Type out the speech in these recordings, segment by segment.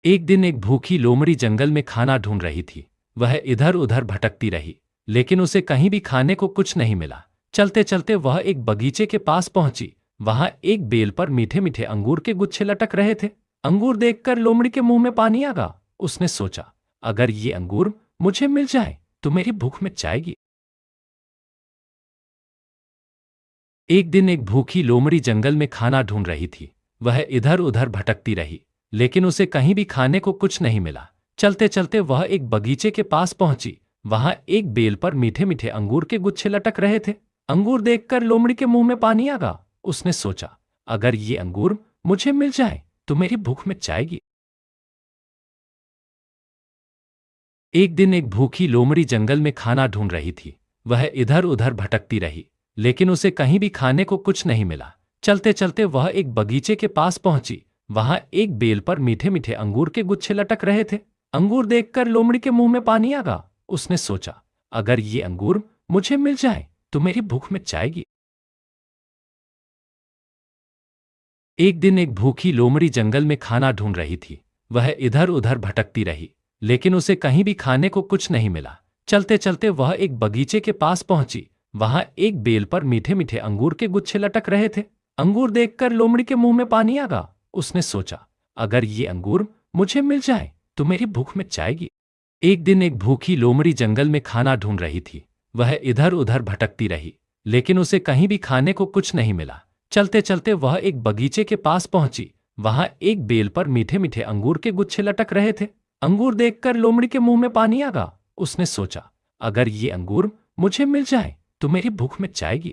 एक दिन एक भूखी लोमड़ी जंगल में खाना ढूंढ रही थी। वह इधर उधर भटकती रही, लेकिन उसे कहीं भी खाने को कुछ नहीं मिला। चलते चलते वह एक बगीचे के पास पहुंची। वहां एक बेल पर मीठे मीठे अंगूर के गुच्छे लटक रहे थे। अंगूर देखकर लोमड़ी के मुंह में पानी आ गया। उसने सोचा, अगर ये अंगूर मुझे मिल जाए तो मेरी भूख मिट जाएगी। एक दिन एक भूखी लोमड़ी जंगल में खाना ढूंढ रही थी। वह इधर उधर भटकती रही, लेकिन उसे कहीं भी खाने को कुछ नहीं मिला। चलते चलते वह एक बगीचे के पास पहुंची। वहां एक बेल पर मीठे मीठे अंगूर के गुच्छे लटक रहे थे। अंगूर देखकर लोमड़ी के मुंह में पानी आ गया। उसने सोचा, अगर ये अंगूर मुझे मिल जाए तो मेरी भूख मिट जाएगी। एक दिन एक भूखी लोमड़ी जंगल में खाना ढूंढ रही थी। वह इधर उधर भटकती रही, लेकिन उसे कहीं भी खाने को कुछ नहीं मिला। चलते चलते वह एक बगीचे के पास पहुंची। वहां एक बेल पर मीठे मीठे अंगूर के गुच्छे लटक रहे थे। अंगूर देखकर लोमड़ी के मुंह में पानी आ गया। उसने सोचा, अगर ये अंगूर मुझे मिल जाए तो मेरी भूख मिट जाएगी। एक दिन एक भूखी लोमड़ी जंगल में खाना ढूंढ रही थी। वह इधर उधर भटकती रही, लेकिन उसे कहीं भी खाने को कुछ नहीं मिला। चलते चलते वह एक बगीचे के पास पहुंची। वहां एक बेल पर मीठे मीठे अंगूर के गुच्छे लटक रहे थे। अंगूर देखकर लोमड़ी के मुंह में पानी आ गया। उसने सोचा, अगर ये अंगूर मुझे मिल जाए तो मेरी भूख मिट जाएगी। एक दिन एक भूखी लोमड़ी जंगल में खाना ढूंढ रही थी। वह इधर उधर भटकती रही, लेकिन उसे कहीं भी खाने को कुछ नहीं मिला। चलते चलते वह एक बगीचे के पास पहुंची। वहां एक बेल पर मीठे मीठे अंगूर के गुच्छे लटक रहे थे। अंगूर देखकर लोमड़ी के मुंह में पानी आ गया। उसने सोचा, अगर ये अंगूर मुझे मिल जाए तो मेरी भूख मिट जाएगी।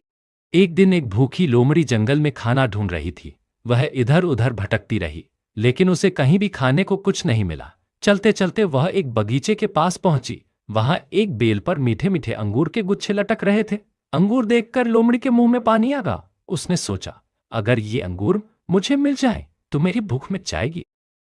एक दिन एक भूखी लोमड़ी जंगल में खाना ढूंढ रही थी। वह इधर उधर भटकती रही, लेकिन उसे कहीं भी खाने को कुछ नहीं मिला। चलते चलते वह एक बगीचे के पास पहुंची। वहां एक बेल पर मीठे मीठे अंगूर के गुच्छे लटक रहे थे। अंगूर देखकर लोमड़ी के मुंह में पानी आ गया। उसने सोचा, अगर ये अंगूर मुझे मिल जाए तो मेरी भूख मिट जाएगी।